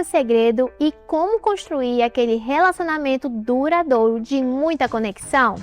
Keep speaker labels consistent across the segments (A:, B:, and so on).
A: o segredo e como construir aquele relacionamento duradouro de muita conexão?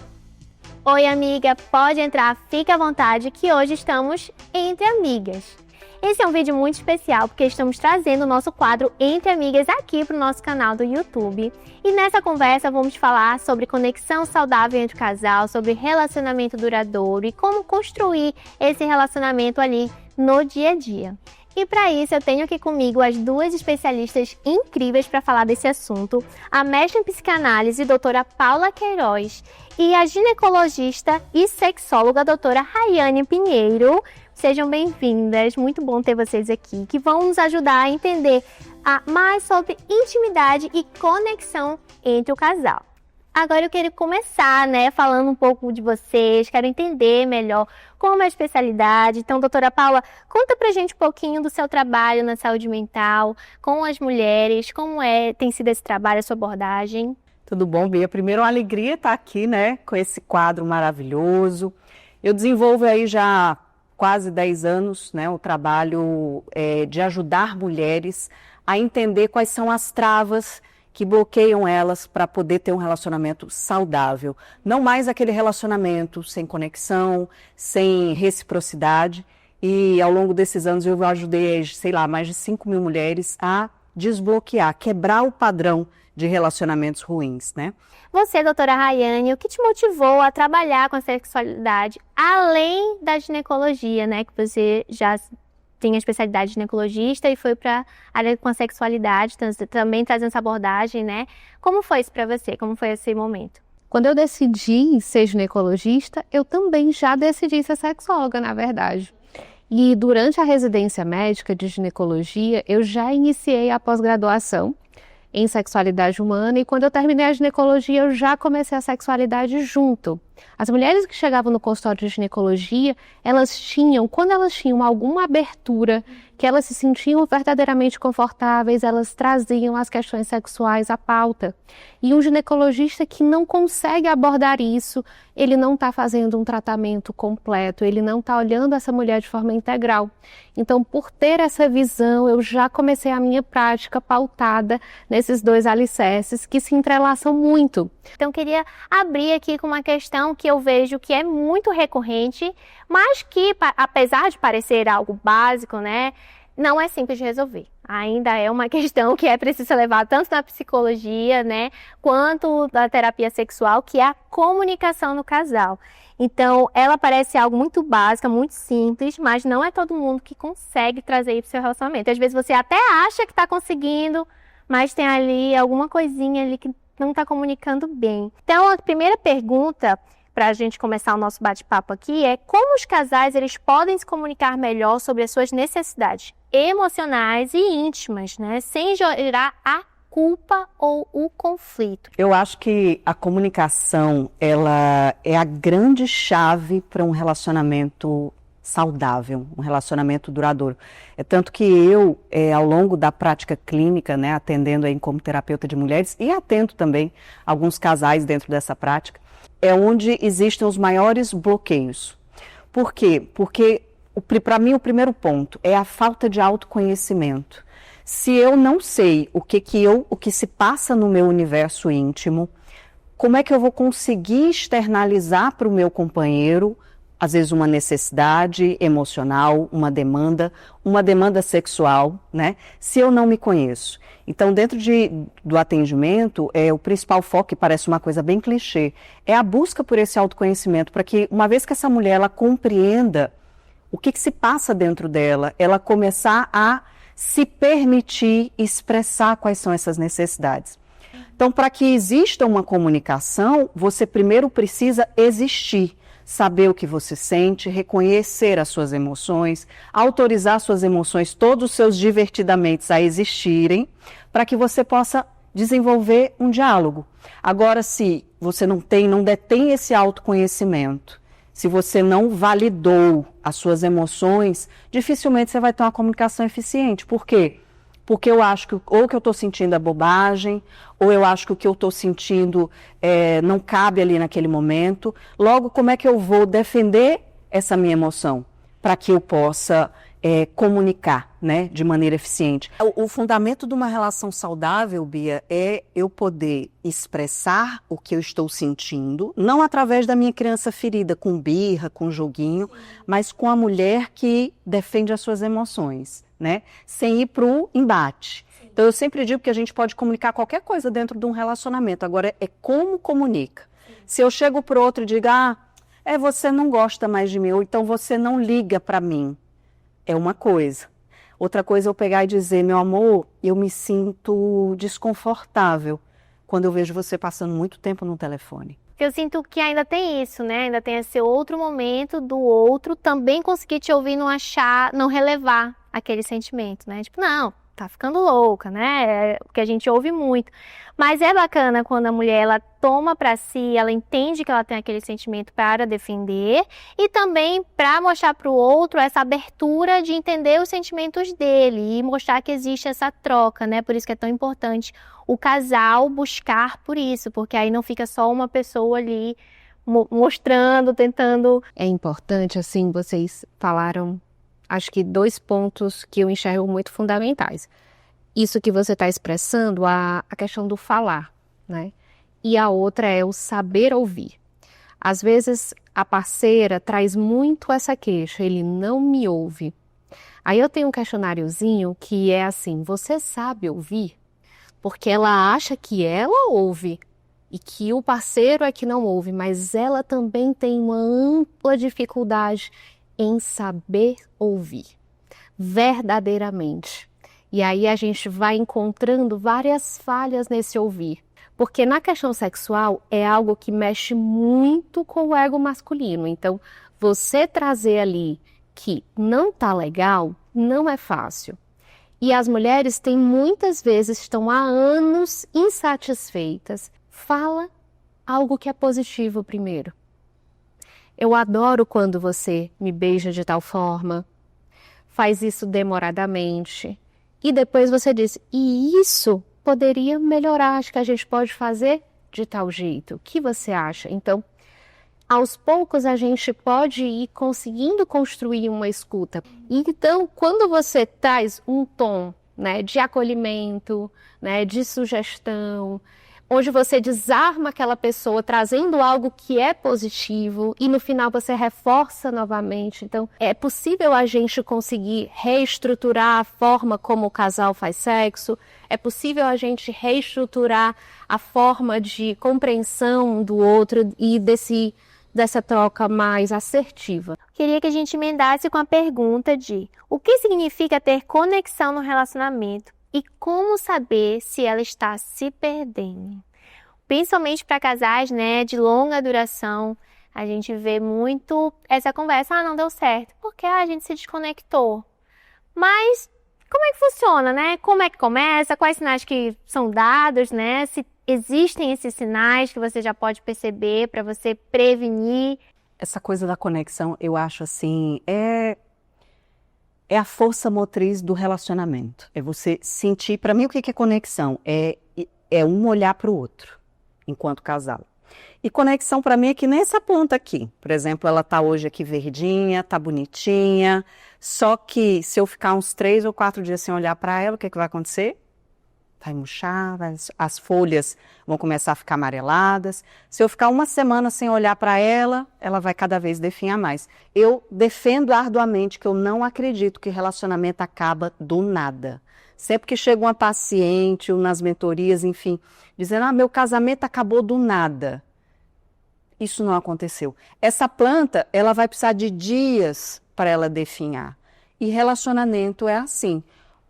A: Oi, amiga, pode entrar, fique à vontade que hoje estamos entre amigas. Esse é um vídeo muito especial porque estamos trazendo o nosso quadro Entre Amigas aqui para o nosso canal do YouTube. E nessa conversa vamos falar sobre conexão saudável entre o casal, sobre relacionamento duradouro e como construir esse relacionamento ali no dia a dia. E para isso eu tenho aqui comigo as duas especialistas incríveis para falar desse assunto, a mestre em psicanálise, doutora Paula Queiroz, e a ginecologista e sexóloga, doutora Rayane Pinheiro. Sejam bem-vindas, muito bom ter vocês aqui, que vão nos ajudar a entender mais sobre intimidade e conexão entre o casal. Agora eu quero começar, falando um pouco de vocês, quero entender melhor como é a especialidade. Então, doutora Paula, conta pra gente um pouquinho do seu trabalho na saúde mental, com as mulheres, como tem sido esse trabalho, a sua abordagem.
B: Tudo bom, Bia? Primeiro, uma alegria estar aqui, com esse quadro maravilhoso. Eu desenvolvo aí já quase 10 anos, o trabalho de ajudar mulheres a entender quais são as travas que bloqueiam elas para poder ter um relacionamento saudável. Não mais aquele relacionamento sem conexão, sem reciprocidade. E ao longo desses anos eu ajudei, mais de 5.000 mulheres a desbloquear, quebrar o padrão de relacionamentos ruins,
A: Você, doutora Rayane, o que te motivou a trabalhar com a sexualidade, além da ginecologia, que você já tem a especialidade de ginecologista e foi para a área com a sexualidade, também trazendo essa abordagem, Como foi isso para você? Como foi esse momento?
C: Quando eu decidi ser ginecologista, eu também já decidi ser sexóloga, na verdade. E durante a residência médica de ginecologia, eu já iniciei a pós-graduação em sexualidade humana e quando eu terminei a ginecologia, eu já comecei a sexualidade junto. As mulheres que chegavam no consultório de ginecologia, quando elas tinham alguma abertura, que elas se sentiam verdadeiramente confortáveis, elas traziam as questões sexuais à pauta. E um ginecologista que não consegue abordar isso, ele não está fazendo um tratamento completo, ele não está olhando essa mulher de forma integral. Então, por ter essa visão, eu já comecei a minha prática pautada nesses dois alicerces que se entrelaçam muito.
A: Então, eu queria abrir aqui com uma questão que eu vejo que é muito recorrente, mas que, apesar de parecer algo básico, não é simples de resolver. Ainda é uma questão que é preciso ser levada tanto na psicologia, quanto da terapia sexual, que é a comunicação no casal. Então, ela parece algo muito básico, muito simples, mas não é todo mundo que consegue trazer isso para o seu relacionamento. Às vezes você até acha que está conseguindo, mas tem ali alguma coisinha ali que não está comunicando bem. Então, a primeira pergunta para a gente começar o nosso bate-papo aqui é como os casais eles podem se comunicar melhor sobre as suas necessidades emocionais e íntimas, sem gerar a culpa ou o conflito.
B: Eu acho que a comunicação, ela é a grande chave para um relacionamento saudável, um relacionamento duradouro. É tanto que eu, ao longo da prática clínica, atendendo aí como terapeuta de mulheres e atendo também alguns casais dentro dessa prática, é onde existem os maiores bloqueios. Por quê? Porque, para mim, o primeiro ponto é a falta de autoconhecimento. Se eu não sei o que se passa no meu universo íntimo, como é que eu vou conseguir externalizar para o meu companheiro às vezes uma necessidade emocional, uma demanda sexual, se eu não me conheço. Então, dentro do atendimento, o principal foco, que parece uma coisa bem clichê, é a busca por esse autoconhecimento, para que, uma vez que essa mulher ela compreenda o que se passa dentro dela, ela começar a se permitir expressar quais são essas necessidades. Então, para que exista uma comunicação, você primeiro precisa existir. Saber o que você sente, reconhecer as suas emoções, autorizar suas emoções, todos os seus divertidamente a existirem, para que você possa desenvolver um diálogo. Agora, se você não detém esse autoconhecimento, se você não validou as suas emoções, dificilmente você vai ter uma comunicação eficiente. Por quê? Porque eu acho que ou que eu estou sentindo é bobagem, ou eu acho que o que eu estou sentindo não cabe ali naquele momento. Logo, como é que eu vou defender essa minha emoção? Para que eu possa comunicar, né, de maneira eficiente. O fundamento de uma relação saudável, Bia, é eu poder expressar o que eu estou sentindo, não através da minha criança ferida, com birra, com joguinho, mas com a mulher que defende as suas emoções, né, sem ir para o embate. Então eu sempre digo que a gente pode comunicar qualquer coisa dentro de um relacionamento, agora é como comunica. Se eu chego para o outro e digo, você não gosta mais de mim, ou então você não liga para mim, é uma coisa. Outra coisa é eu pegar e dizer, meu amor, eu me sinto desconfortável quando eu vejo você passando muito tempo no telefone.
A: Eu sinto que ainda tem isso, né? Ainda tem esse outro momento do outro também conseguir te ouvir, não relevar aquele sentimento, né? Tipo, não, tá ficando louca, né? É o que a gente ouve muito. Mas é bacana quando a mulher, ela toma pra si, ela entende que ela tem aquele sentimento para defender e também para mostrar pro outro essa abertura de entender os sentimentos dele e mostrar que existe essa troca, né? Por isso que é tão importante o casal buscar por isso, porque aí não fica só uma pessoa ali mostrando, tentando.
C: É importante, assim, vocês falaram, acho que 2 pontos que eu enxergo muito fundamentais. Isso que você está expressando, a questão do falar, né? E a outra é o saber ouvir. Às vezes, a parceira traz muito essa queixa, ele não me ouve. Aí eu tenho um questionáriozinho que é assim, você sabe ouvir? Porque ela acha que ela ouve e que o parceiro é que não ouve, mas ela também tem uma ampla dificuldade em saber ouvir, verdadeiramente. E aí a gente vai encontrando várias falhas nesse ouvir. Porque na questão sexual é algo que mexe muito com o ego masculino. Então, você trazer ali que não tá legal, não é fácil. E as mulheres muitas vezes estão há anos insatisfeitas. Fala algo que é positivo primeiro. Eu adoro quando você me beija de tal forma, faz isso demoradamente. E depois você diz, e isso poderia melhorar, acho que a gente pode fazer de tal jeito. O que você acha? Então, aos poucos a gente pode ir conseguindo construir uma escuta. Então, quando você traz um tom, né, de acolhimento, né, de sugestão, onde você desarma aquela pessoa trazendo algo que é positivo e no final você reforça novamente. Então, é possível a gente conseguir reestruturar a forma como o casal faz sexo, é possível a gente reestruturar a forma de compreensão do outro e dessa troca mais assertiva.
A: Queria que a gente emendasse com a pergunta de o que significa ter conexão no relacionamento? E como saber se ela está se perdendo? Principalmente para casais, né, de longa duração, a gente vê muito essa conversa, não deu certo, porque a gente se desconectou. Mas como é que funciona, né? Como é que começa? Quais sinais que são dados, né? Se existem esses sinais que você já pode perceber para você prevenir.
B: Essa coisa da conexão, eu acho assim, é a força motriz do relacionamento. É você sentir, para mim o que é conexão? É um olhar para o outro, enquanto casal. E conexão para mim é que nem essa planta aqui. Por exemplo, ela tá hoje aqui verdinha, tá bonitinha, só que se eu ficar uns 3 ou 4 dias sem olhar para ela, o que vai acontecer? Vai murchar, as folhas vão começar a ficar amareladas. Se eu ficar uma semana sem olhar para ela, ela vai cada vez definhar mais. Eu defendo arduamente que eu não acredito que relacionamento acaba do nada. Sempre que chega uma paciente ou nas mentorias, enfim, dizendo, meu casamento acabou do nada. Isso não aconteceu. Essa planta, ela vai precisar de dias para ela definhar. E relacionamento é assim.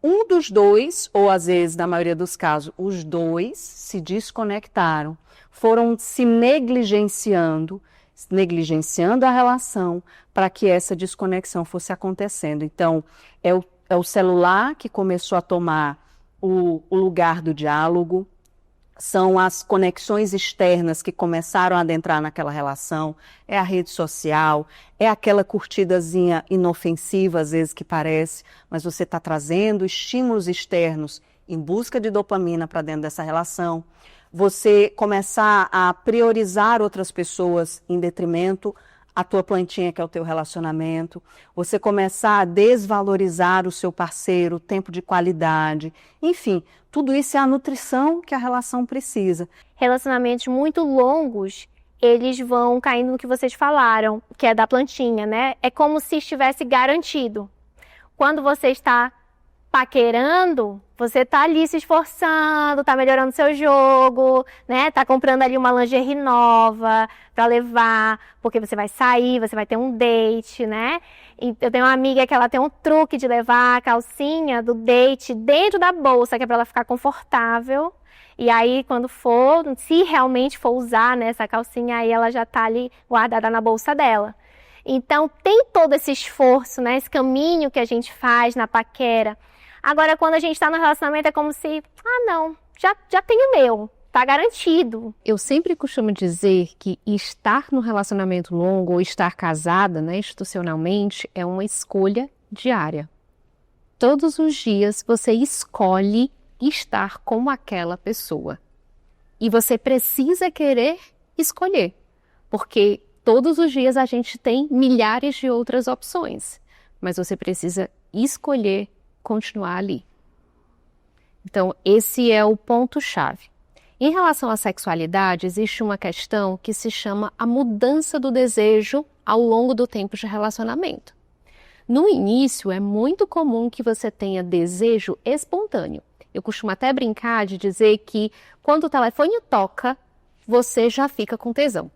B: Um dos dois, ou às vezes, na maioria dos casos, os dois se desconectaram, foram se negligenciando a relação para que essa desconexão fosse acontecendo. Então, é o celular que começou a tomar o lugar do diálogo, são as conexões externas que começaram a adentrar naquela relação, é a rede social, é aquela curtidazinha inofensiva, às vezes que parece, mas você está trazendo estímulos externos em busca de dopamina para dentro dessa relação. Você começar a priorizar outras pessoas em detrimento a tua plantinha, que é o teu relacionamento, você começar a desvalorizar o seu parceiro, o tempo de qualidade, enfim, tudo isso é a nutrição que a relação precisa.
A: Relacionamentos muito longos, eles vão caindo no que vocês falaram, que é da plantinha, né? É como se estivesse garantido. Quando você está paquerando, você tá ali se esforçando, tá melhorando seu jogo, né? Tá comprando ali uma lingerie nova para levar, porque você vai sair, você vai ter um date, né? E eu tenho uma amiga que ela tem um truque de levar a calcinha do date dentro da bolsa, que é para ela ficar confortável. E aí, quando for, se realmente for usar, né, essa calcinha, aí ela já tá ali guardada na bolsa dela. Então, tem todo esse esforço, né? Esse caminho que a gente faz na paquera. Agora, quando a gente está no relacionamento, é como se, não, já tenho o meu, tá garantido.
C: Eu sempre costumo dizer que estar no relacionamento longo ou estar casada, né, institucionalmente, é uma escolha diária. Todos os dias você escolhe estar com aquela pessoa. E você precisa querer escolher, porque todos os dias a gente tem milhares de outras opções, mas você precisa escolher continuar ali. Então, esse é o ponto-chave. Em relação à sexualidade, existe uma questão que se chama a mudança do desejo ao longo do tempo de relacionamento. No início, é muito comum que você tenha desejo espontâneo. Eu costumo até brincar de dizer que quando o telefone toca, você já fica com tesão.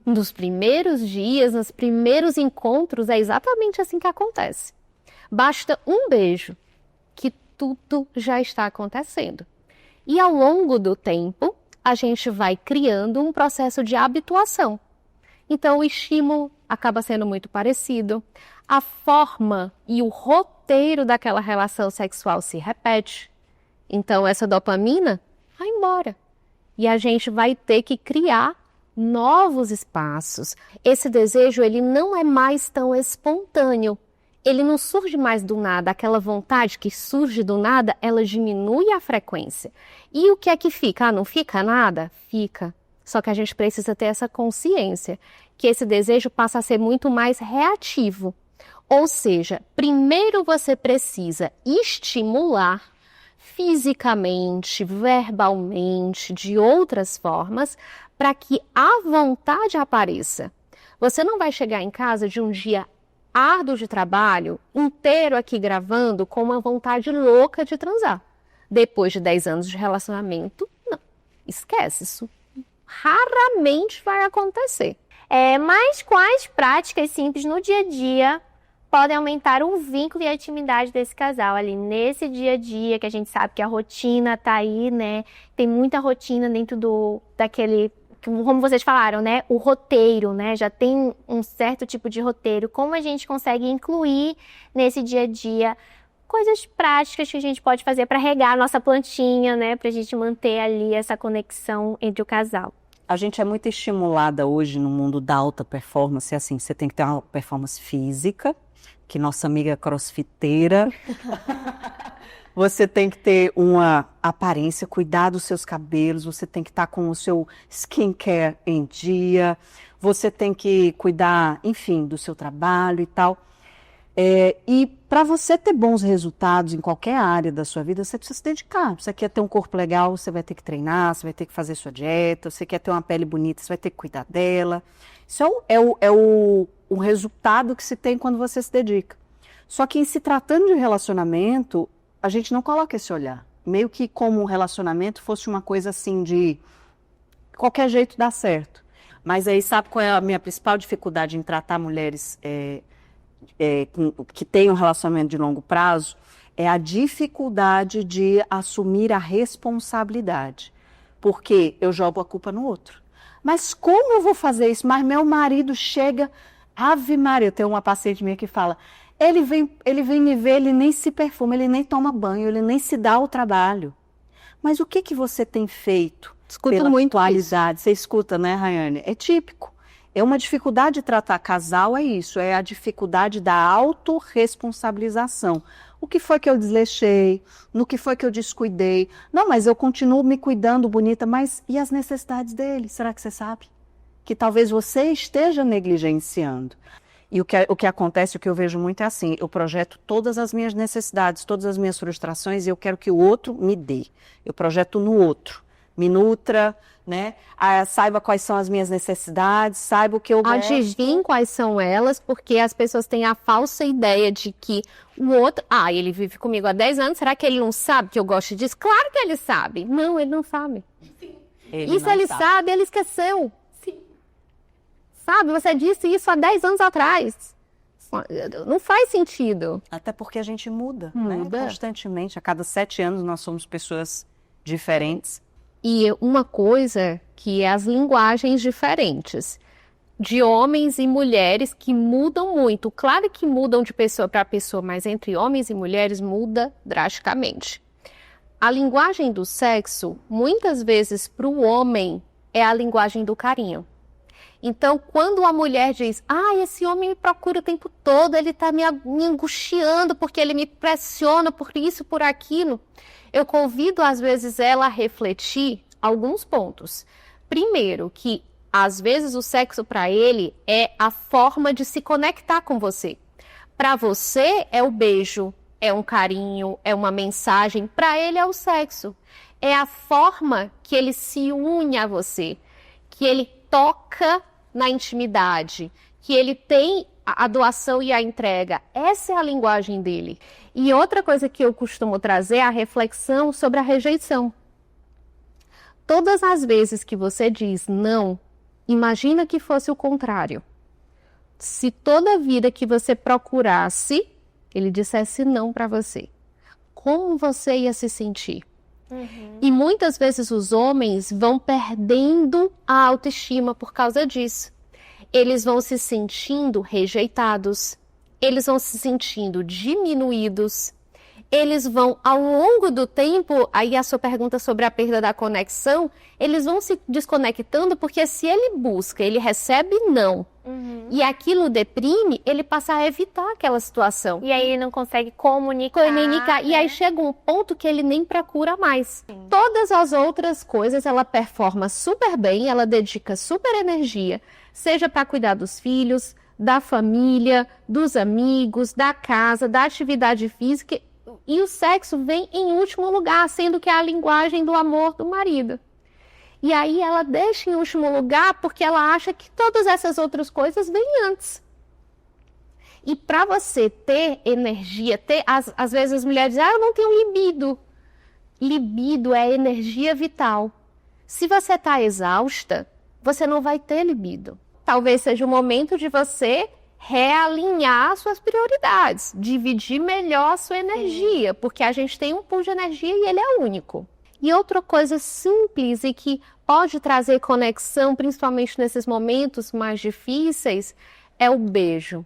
C: Nos primeiros dias, nos primeiros encontros, é exatamente assim que acontece. Basta um beijo, que tudo já está acontecendo. E ao longo do tempo, a gente vai criando um processo de habituação. Então, o estímulo acaba sendo muito parecido, a forma e o roteiro daquela relação sexual se repete. Então, essa dopamina vai embora. E a gente vai ter que criar novos espaços. Esse desejo, ele não é mais tão espontâneo. Ele não surge mais do nada, aquela vontade que surge do nada, ela diminui a frequência. E o que é que fica? Não fica nada? Fica. Só que a gente precisa ter essa consciência, que esse desejo passa a ser muito mais reativo. Ou seja, primeiro você precisa estimular fisicamente, verbalmente, de outras formas, para que a vontade apareça. Você não vai chegar em casa de um dia árduo de trabalho, inteiro aqui gravando, com uma vontade louca de transar. Depois de 10 anos de relacionamento, não. Esquece isso. Raramente vai acontecer.
A: Mas quais práticas simples no dia a dia podem aumentar o vínculo e a intimidade desse casal ali nesse dia a dia, que a gente sabe que a rotina tá aí, né? Tem muita rotina dentro daquele, como vocês falaram, né? O roteiro, né? Já tem um certo tipo de roteiro. Como a gente consegue incluir nesse dia a dia coisas práticas que a gente pode fazer para regar a nossa plantinha, né? Pra gente manter ali essa conexão entre o casal.
B: A gente é muito estimulada hoje no mundo da alta performance, assim, você tem que ter uma performance física, que nossa amiga crossfiteira, você tem que ter uma aparência, cuidar dos seus cabelos, você tem que estar com o seu skincare em dia, você tem que cuidar, enfim, do seu trabalho e tal. E para você ter bons resultados em qualquer área da sua vida, você precisa se dedicar. Você quer ter um corpo legal, você vai ter que treinar, você vai ter que fazer sua dieta, você quer ter uma pele bonita, você vai ter que cuidar dela. Isso é o resultado que se tem quando você se dedica. Só que em se tratando de relacionamento, a gente não coloca esse olhar. Meio que como um relacionamento fosse uma coisa assim de qualquer jeito dá certo. Mas aí sabe qual é a minha principal dificuldade em tratar mulheres que têm um relacionamento de longo prazo? É a dificuldade de assumir a responsabilidade. Porque eu jogo a culpa no outro. Mas como eu vou fazer isso? Mas meu marido chega... Ave Maria, eu tenho uma paciente minha que fala, ele vem me ver, ele nem se perfuma, ele nem toma banho, ele nem se dá o trabalho. Mas o que você tem feito pela atualidade? Você escuta, né, Rayane? É típico. É uma dificuldade de tratar casal, é isso, é a dificuldade da autorresponsabilização. O que foi que eu desleixei? No que foi que eu descuidei? Não, mas eu continuo me cuidando bonita, mas e as necessidades dele? Será que você sabe? que talvez você esteja negligenciando. E o que acontece, o que eu vejo muito é assim, eu projeto todas as minhas necessidades, todas as minhas frustrações e eu quero que o outro me dê. Eu projeto no outro, me nutra, né? Saiba quais são as minhas necessidades, saiba o que eu gosto.
C: Adivinhe quais são elas, porque as pessoas têm a falsa ideia de que o outro... ele vive comigo há 10 anos, será que ele não sabe que eu gosto disso? Claro que ele sabe. Não, ele não sabe. Ele sabe, ele esqueceu. Sabe, você disse isso há 10 anos atrás. Não faz sentido.
B: Até porque a gente muda. Né? Constantemente. A cada 7 anos nós somos pessoas diferentes.
C: E uma coisa que é as linguagens diferentes. De homens e mulheres que mudam muito. Claro que mudam de pessoa para pessoa, mas entre homens e mulheres muda drasticamente. A linguagem do sexo, muitas vezes para o homem, é a linguagem do carinho. Então, quando a mulher diz, esse homem me procura o tempo todo, ele está me angustiando porque ele me pressiona por isso, por aquilo, eu convido, às vezes, ela a refletir alguns pontos. Primeiro, que, às vezes, o sexo para ele é a forma de se conectar com você. Para você, é o beijo, é um carinho, é uma mensagem. Para ele, é o sexo. É a forma que ele se une a você, que ele toca na intimidade, que ele tem a doação e a entrega. Essa é a linguagem dele. E outra coisa que eu costumo trazer é a reflexão sobre a rejeição. Todas as vezes que você diz não, imagina que fosse o contrário. Se toda vida que você procurasse, ele dissesse não para você, como você ia se sentir? E muitas vezes os homens vão perdendo a autoestima por causa disso. Eles vão se sentindo rejeitados, eles vão se sentindo diminuídos, eles vão, ao longo do tempo, aí a sua pergunta sobre a perda da conexão, eles vão se desconectando porque se ele busca, ele recebe não, e aquilo deprime, ele passa a evitar aquela situação.
A: E aí ele não consegue comunicar.
C: Né? E aí chega um ponto que ele nem procura mais. Sim. Todas as outras coisas ela performa super bem, ela dedica super energia, seja para cuidar dos filhos, da família, dos amigos, da casa, da atividade física, e o sexo vem em último lugar, sendo que é a linguagem do amor do marido. E aí ela deixa em último lugar porque ela acha que todas essas outras coisas vêm antes. E para você ter energia, às vezes as mulheres dizem, eu não tenho libido. Libido é energia vital. Se você está exausta, você não vai ter libido. Talvez seja o momento de você realinhar suas prioridades, dividir melhor a sua energia, porque a gente tem um pool de energia e ele é único. E outra coisa simples e que pode trazer conexão, principalmente nesses momentos mais difíceis, é o beijo.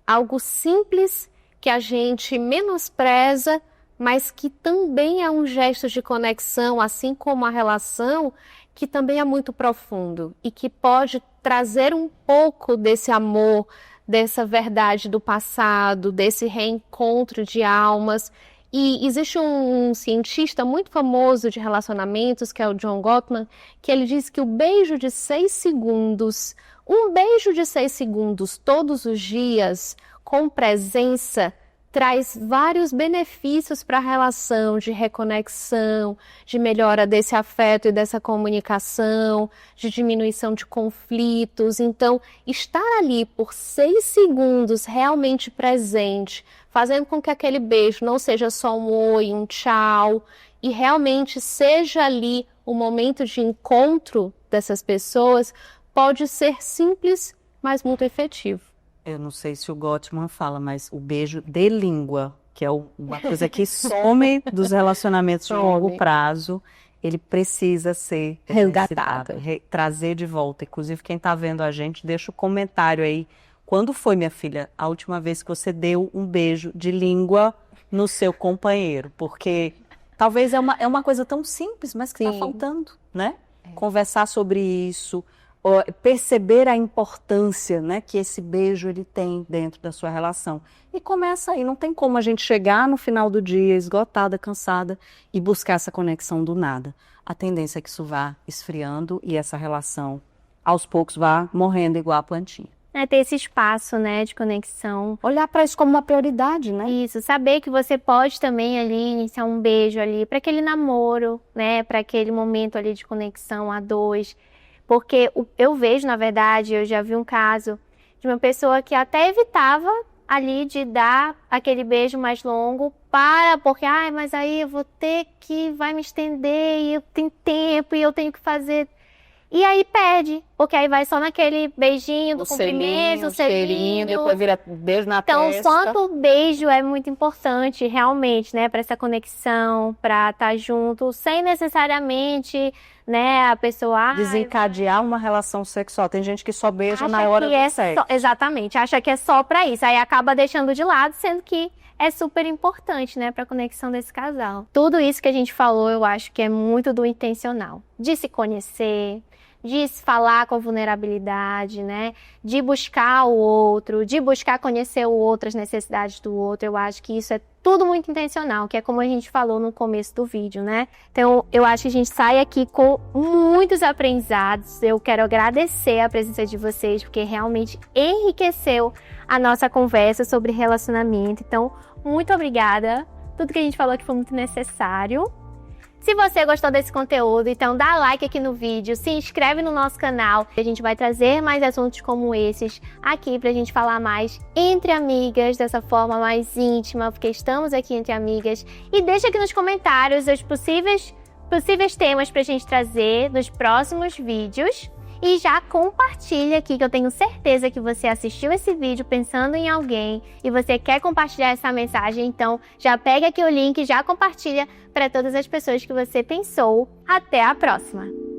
C: Algo simples que a gente menospreza, mas que também é um gesto de conexão, assim como a relação, que também é muito profundo e que pode trazer um pouco desse amor, dessa verdade do passado, desse reencontro de almas. E existe um cientista muito famoso de relacionamentos, que é o John Gottman, que ele diz que o beijo de 6 segundos, um beijo de 6 segundos todos os dias, com presença, traz vários benefícios para a relação de reconexão, de melhora desse afeto e dessa comunicação, de diminuição de conflitos. Então, estar ali por 6 segundos realmente presente, fazendo com que aquele beijo não seja só um oi, um tchau, e realmente seja ali o momento de encontro dessas pessoas, pode ser simples, mas muito efetivo.
B: Eu não sei se o Gottman fala, mas o beijo de língua, que é uma coisa que some dos relacionamentos de longo prazo, ele precisa ser resgatado, trazer de volta. Inclusive, quem está vendo a gente, deixa o comentário aí. Quando foi, minha filha, a última vez que você deu um beijo de língua no seu companheiro? Porque talvez é uma coisa tão simples, mas que está faltando, né? Conversar sobre isso, perceber a importância, né, que esse beijo ele tem dentro da sua relação. E começa aí, não tem como a gente chegar no final do dia esgotada, cansada e buscar essa conexão do nada. A tendência é que isso vá esfriando e essa relação aos poucos vá morrendo igual a plantinha.
A: É ter esse espaço, né, de conexão.
B: Olhar para isso como uma prioridade, né?
A: Isso, saber que você pode também ali iniciar um beijo ali para aquele namoro, né, para aquele momento ali de conexão a dois. Porque eu vejo, na verdade, eu já vi um caso de uma pessoa que até evitava ali de dar aquele beijo mais longo porque, mas aí eu vou ter que, vai me estender e eu tenho tempo e eu tenho que fazer. E aí perde, porque aí vai só naquele beijinho do cumprimento, o selinho,
B: depois vira beijo na
A: então,
B: testa.
A: quanto o beijo é muito importante, realmente, né, para essa conexão, para estar junto, sem necessariamente, né, a pessoa
B: desencadear uma relação sexual. Tem gente que só beija na hora do sexo.
A: Exatamente, acha que é só para isso, aí acaba deixando de lado, sendo que é super importante, né, para a conexão desse casal. Tudo isso que a gente falou, eu acho que é muito do intencional, de se conhecer, de se falar com vulnerabilidade, né? De buscar o outro, de buscar conhecer o outro, as necessidades do outro. Eu acho que isso é tudo muito intencional, que é como a gente falou no começo do vídeo, né? Então, eu acho que a gente sai aqui com muitos aprendizados. Eu quero agradecer a presença de vocês, porque realmente enriqueceu a nossa conversa sobre relacionamento. Então, muito obrigada. Tudo que a gente falou aqui foi muito necessário. Se você gostou desse conteúdo, então dá like aqui no vídeo, se inscreve no nosso canal. A gente vai trazer mais assuntos como esses aqui pra gente falar mais entre amigas, dessa forma mais íntima, porque estamos aqui entre amigas. E deixa aqui nos comentários os possíveis temas pra gente trazer nos próximos vídeos. E já compartilha aqui, que eu tenho certeza que você assistiu esse vídeo pensando em alguém e você quer compartilhar essa mensagem, então já pega aqui o link e já compartilha para todas as pessoas que você pensou. Até a próxima!